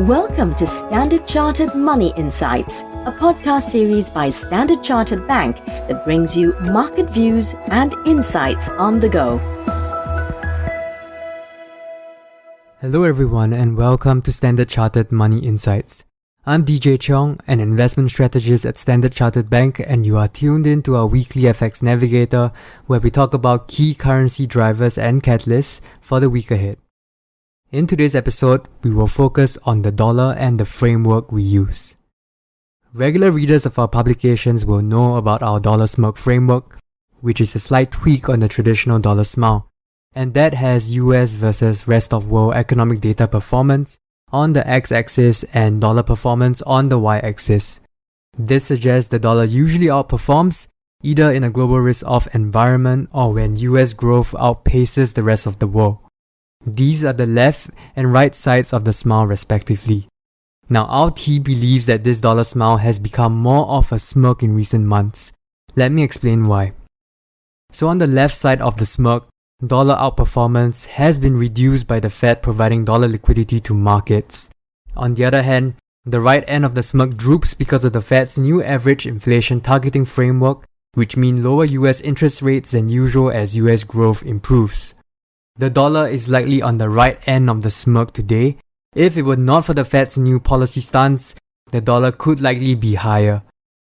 Welcome to Standard Chartered Money Insights, a podcast series by Standard Chartered Bank that brings you market views and insights on the go. Hello everyone and welcome to Standard Chartered Money Insights. I'm DJ Cheong, an investment strategist at Standard Chartered Bank, and you are tuned in to our Weekly FX Navigator, where we talk about key currency drivers and catalysts for the week ahead. In today's episode, we will focus on the dollar and the framework we use. Regular readers of our publications will know about our dollar smirk framework, which is a slight tweak on the traditional dollar smile, and that has US versus rest of world economic data performance on the x-axis and dollar performance on the y-axis. This suggests the dollar usually outperforms either in a global risk-off environment or when US growth outpaces the rest of the world. These are the left and right sides of the smile respectively. Now our team believes that this dollar smile has become more of a smirk in recent months. Let me explain why. So on the left side of the smirk, dollar outperformance has been reduced by the Fed providing dollar liquidity to markets. On the other hand, the right end of the smirk droops because of the Fed's new average inflation targeting framework, which means lower US interest rates than usual as US growth improves. The dollar is likely on the right end of the smirk today. If it were not for the Fed's new policy stance, the dollar could likely be higher.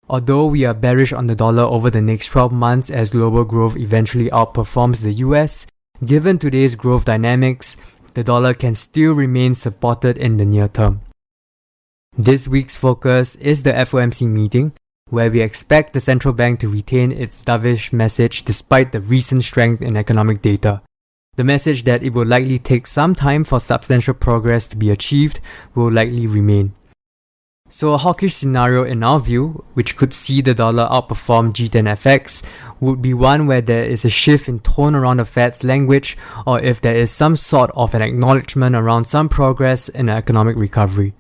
Although we are bearish on the dollar over the next 12 months as global growth eventually outperforms the US, given today's growth dynamics, the dollar can still remain supported in the near term. This week's focus is the FOMC meeting, where we expect the central bank to retain its dovish message despite the recent strength in economic data. The message that it will likely take some time for substantial progress to be achieved will likely remain. So a hawkish scenario in our view, which could see the dollar outperform G10FX, would be one where there is a shift in tone around the Fed's language, or if there is some sort of an acknowledgement around some progress in economic recovery.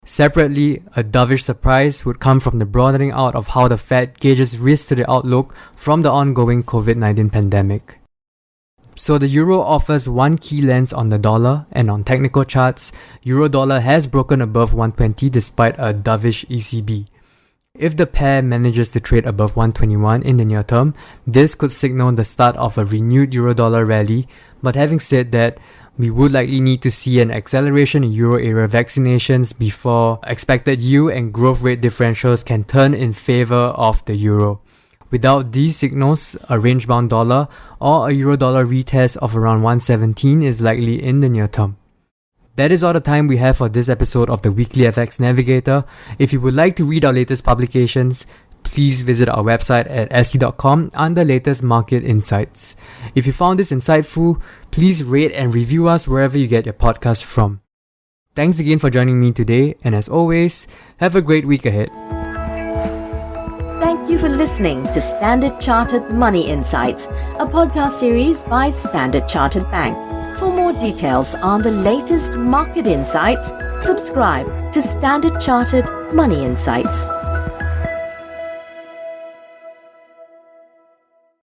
Separately, a dovish surprise would come from the broadening out of how the Fed gauges risk to the outlook from the ongoing COVID-19 pandemic. So the euro offers one key lens on the dollar, and on technical charts, euro-dollar has broken above 120 despite a dovish ECB. If the pair manages to trade above 121 in the near term, this could signal the start of a renewed euro-dollar rally, but having said that, we would likely need to see an acceleration in euro area vaccinations before expected yield and growth rate differentials can turn in favor of the euro. Without these signals, a range-bound dollar or a euro-dollar retest of around 117 is likely in the near term. That is all the time we have for this episode of the Weekly FX Navigator. If you would like to read our latest publications, please visit our website at se.com under latest market insights. If you found this insightful, please rate and review us wherever you get your podcast from. Thanks again for joining me today, and as always, have a great week ahead. Thank you for listening to Standard Chartered Money Insights, a podcast series by Standard Chartered Bank. For more details on the latest market insights, subscribe to Standard Chartered Money Insights.